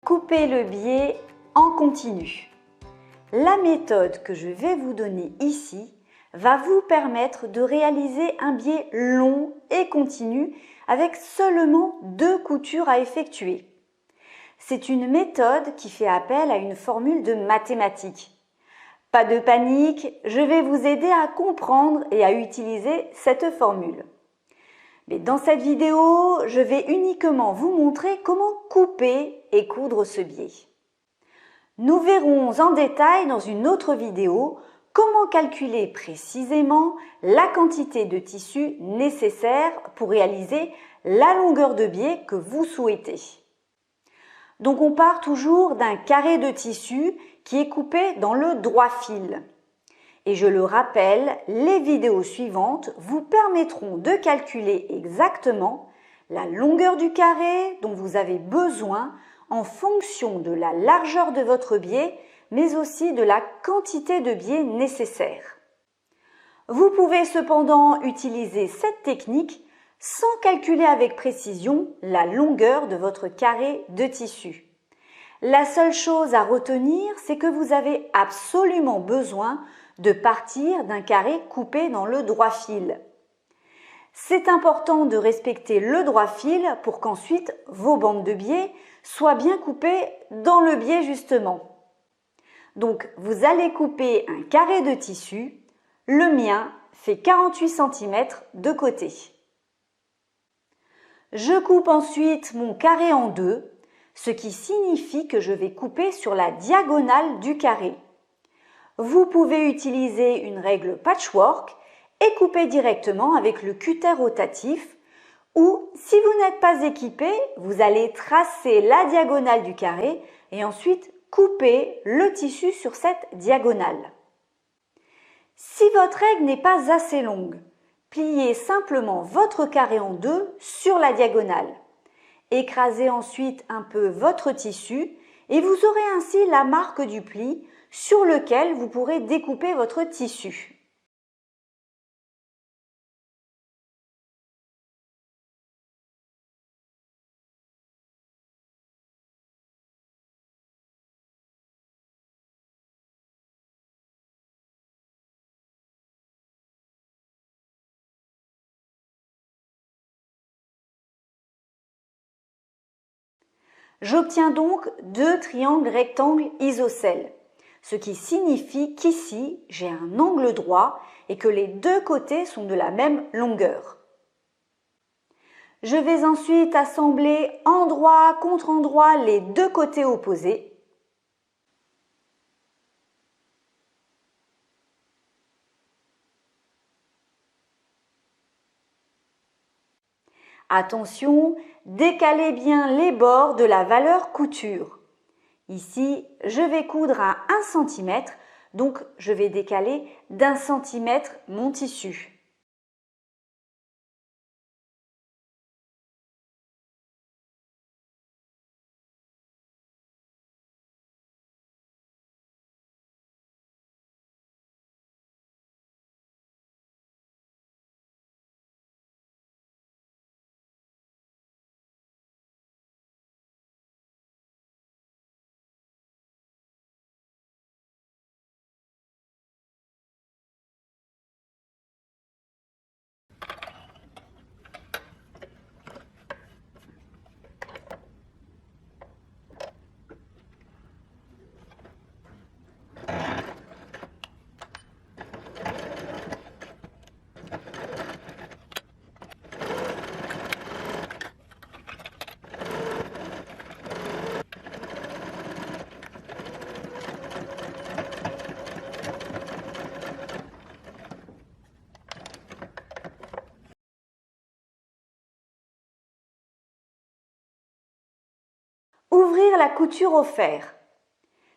Couper le biais en continu. La méthode que je vais vous donner ici va vous permettre de réaliser un biais long et continu avec seulement 2 coutures à effectuer. C'est une méthode qui fait appel à une formule de mathématiques. Pas de panique, je vais vous aider à comprendre et à utiliser cette formule. Mais dans cette vidéo, je vais uniquement vous montrer comment couper et coudre ce biais. Nous verrons en détail dans une autre vidéo comment calculer précisément la quantité de tissu nécessaire pour réaliser la longueur de biais que vous souhaitez. Donc on part toujours d'un carré de tissu qui est coupé dans le droit fil. Et je le rappelle, les vidéos suivantes vous permettront de calculer exactement la longueur du carré dont vous avez besoin en fonction de la largeur de votre biais, mais aussi de la quantité de biais nécessaire. Vous pouvez cependant utiliser cette technique sans calculer avec précision la longueur de votre carré de tissu. La seule chose à retenir, c'est que vous avez absolument besoin de partir d'un carré coupé dans le droit fil. C'est important de respecter le droit fil pour qu'ensuite vos bandes de biais soient bien coupées dans le biais justement. Donc vous allez couper un carré de tissu, le mien fait 48 cm de côté. Je coupe ensuite mon carré en 2, ce qui signifie que je vais couper sur la diagonale du carré. Vous pouvez utiliser une règle patchwork et couper directement avec le cutter rotatif ou, si vous n'êtes pas équipé, vous allez tracer la diagonale du carré et ensuite couper le tissu sur cette diagonale. Si votre règle n'est pas assez longue, pliez simplement votre carré en 2 sur la diagonale. Écrasez ensuite un peu votre tissu et vous aurez ainsi la marque du pli sur lequel vous pourrez découper votre tissu. J'obtiens donc 2 triangles rectangles isocèles, ce qui signifie qu'ici, j'ai un angle droit et que les 2 côtés sont de la même longueur. Je vais ensuite assembler endroit contre endroit les 2 côtés opposés. Attention, décalez bien les bords de la valeur couture. Ici, je vais coudre à 1 cm, donc je vais décaler d'1 cm mon tissu. Ouvrir la couture au fer.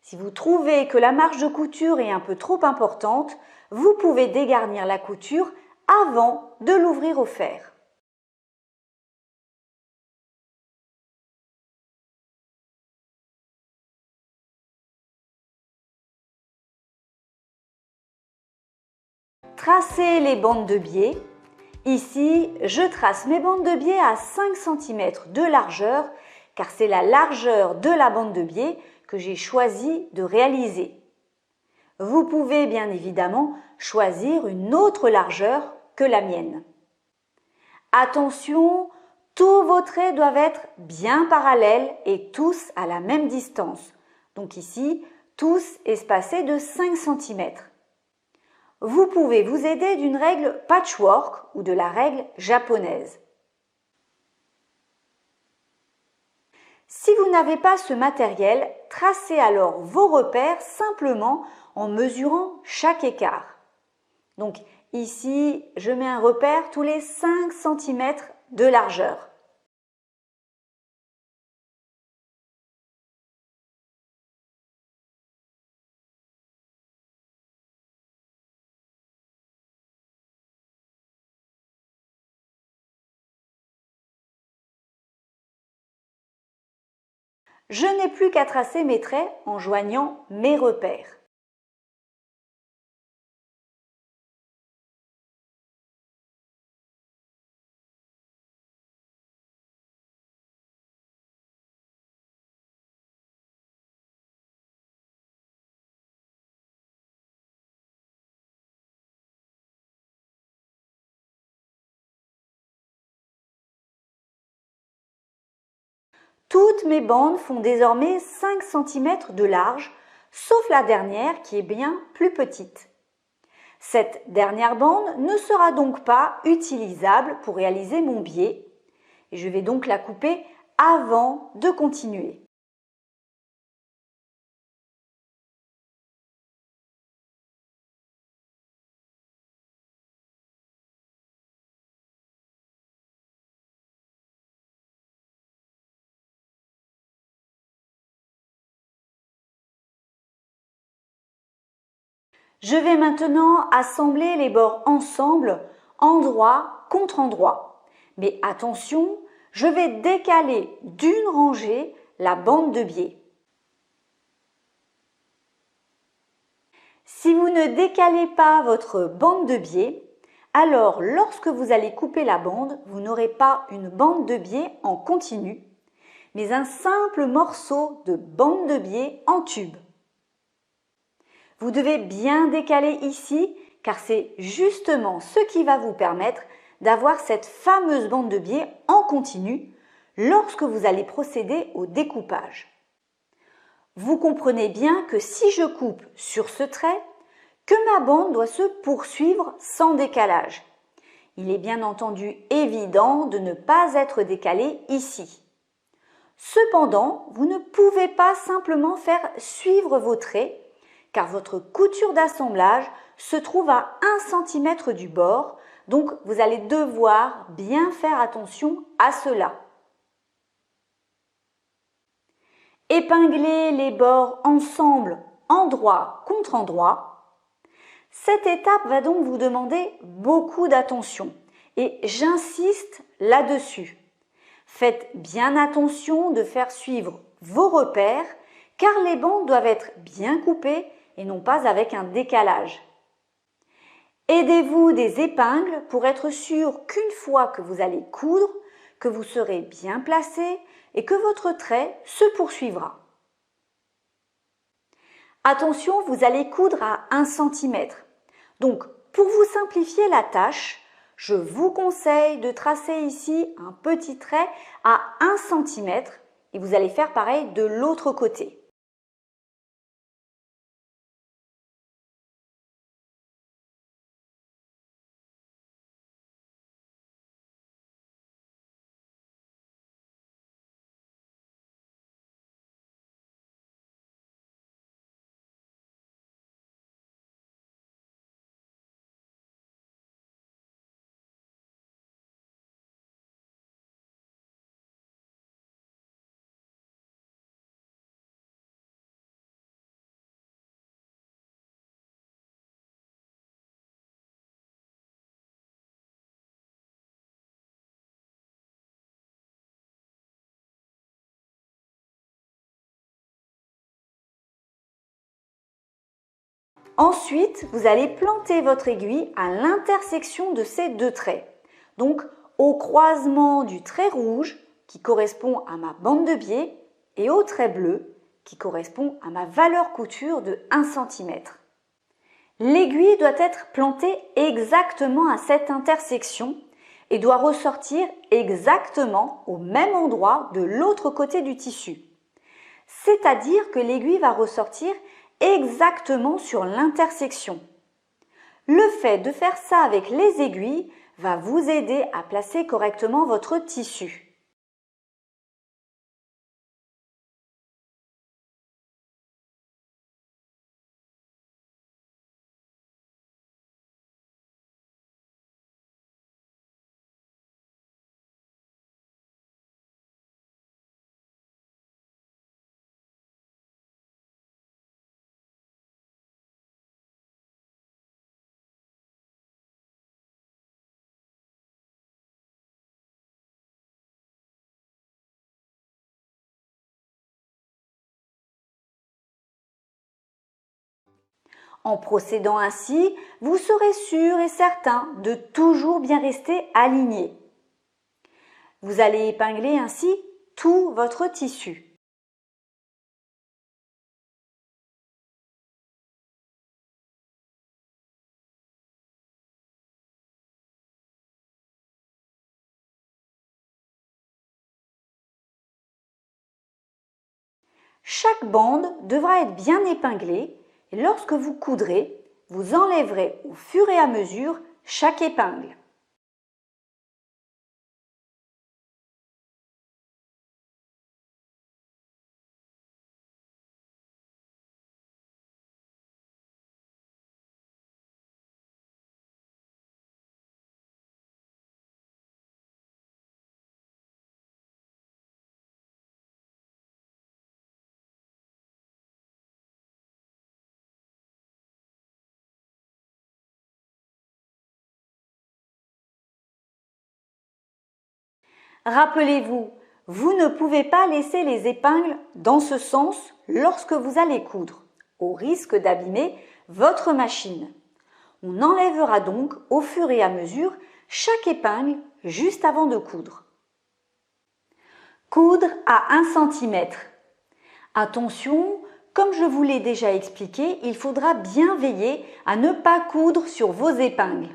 Si vous trouvez que la marge de couture est un peu trop importante, vous pouvez dégarnir la couture avant de l'ouvrir au fer. Tracez les bandes de biais. Ici, je trace mes bandes de biais à 5 cm de largeur car c'est la largeur de la bande de biais que j'ai choisi de réaliser. Vous pouvez bien évidemment choisir une autre largeur que la mienne. Attention, tous vos traits doivent être bien parallèles et tous à la même distance. Donc ici, tous espacés de 5 cm. Vous pouvez vous aider d'une règle patchwork ou de la règle japonaise. Si vous n'avez pas ce matériel, tracez alors vos repères simplement en mesurant chaque écart. Donc ici, je mets un repère tous les 5 cm de largeur. Je n'ai plus qu'à tracer mes traits en joignant mes repères. Toutes mes bandes font désormais 5 cm de large, sauf la dernière qui est bien plus petite. Cette dernière bande ne sera donc pas utilisable pour réaliser mon biais et je vais donc la couper avant de continuer. Je vais maintenant assembler les bords ensemble, endroit contre endroit. Mais attention, je vais décaler d'une rangée la bande de biais. Si vous ne décalez pas votre bande de biais, alors lorsque vous allez couper la bande, vous n'aurez pas une bande de biais en continu, mais un simple morceau de bande de biais en tube. Vous devez bien décaler ici car c'est justement ce qui va vous permettre d'avoir cette fameuse bande de biais en continu lorsque vous allez procéder au découpage. Vous comprenez bien que si je coupe sur ce trait, que ma bande doit se poursuivre sans décalage. Il est bien entendu évident de ne pas être décalé ici. Cependant, vous ne pouvez pas simplement faire suivre vos traits car votre couture d'assemblage se trouve à 1 cm du bord, donc vous allez devoir bien faire attention à cela. Épinglez les bords ensemble, endroit contre endroit. Cette étape va donc vous demander beaucoup d'attention et j'insiste là-dessus. Faites bien attention de faire suivre vos repères car les bandes doivent être bien coupées et non pas avec un décalage. Aidez-vous des épingles pour être sûr qu'une fois que vous allez coudre, que vous serez bien placé et que votre trait se poursuivra. Attention, vous allez coudre à 1 cm. Donc, pour vous simplifier la tâche, je vous conseille de tracer ici un petit trait à 1 cm et vous allez faire pareil de l'autre côté. Ensuite, vous allez planter votre aiguille à l'intersection de ces deux traits. Donc, au croisement du trait rouge qui correspond à ma bande de biais et au trait bleu qui correspond à ma valeur couture de 1 cm. L'aiguille doit être plantée exactement à cette intersection et doit ressortir exactement au même endroit de l'autre côté du tissu. C'est-à-dire que l'aiguille va ressortir exactement sur l'intersection. Le fait de faire ça avec les aiguilles va vous aider à placer correctement votre tissu. En procédant ainsi, vous serez sûr et certain de toujours bien rester aligné. Vous allez épingler ainsi tout votre tissu. Chaque bande devra être bien épinglée et lorsque vous coudrez, vous enlèverez au fur et à mesure chaque épingle. Rappelez-vous, vous ne pouvez pas laisser les épingles dans ce sens lorsque vous allez coudre, au risque d'abîmer votre machine. On enlèvera donc au fur et à mesure chaque épingle juste avant de coudre. Coudre à 1 cm. Attention, comme je vous l'ai déjà expliqué, il faudra bien veiller à ne pas coudre sur vos épingles.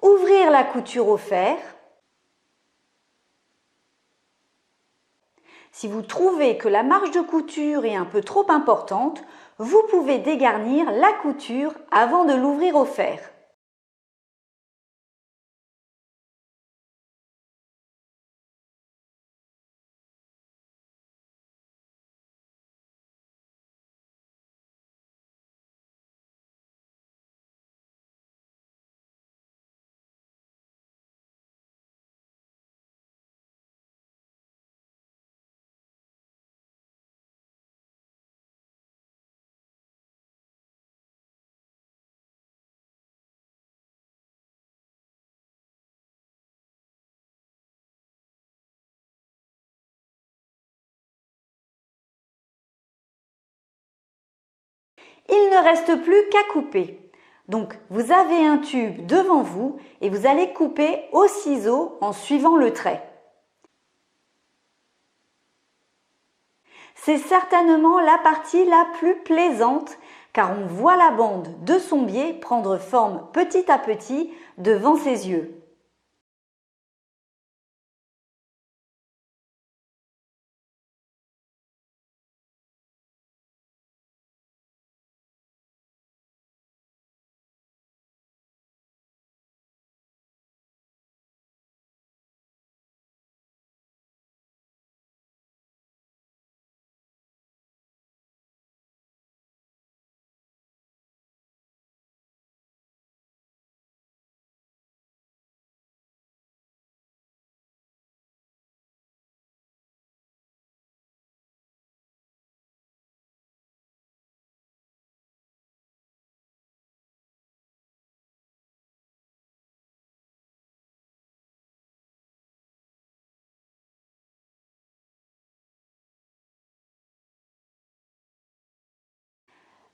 Ouvrir la couture au fer. Si vous trouvez que la marge de couture est un peu trop importante, vous pouvez dégarnir la couture avant de l'ouvrir au fer. Il ne reste plus qu'à couper. Donc, vous avez un tube devant vous et vous allez couper au ciseau en suivant le trait. C'est certainement la partie la plus plaisante car on voit la bande de son biais prendre forme petit à petit devant ses yeux.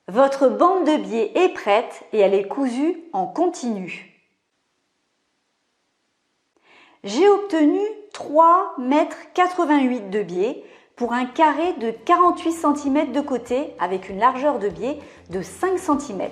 Votre bande de biais est prête et elle est cousue en continu. J'ai obtenu 3,88 m de biais pour un carré de 48 cm de côté avec une largeur de biais de 5 cm.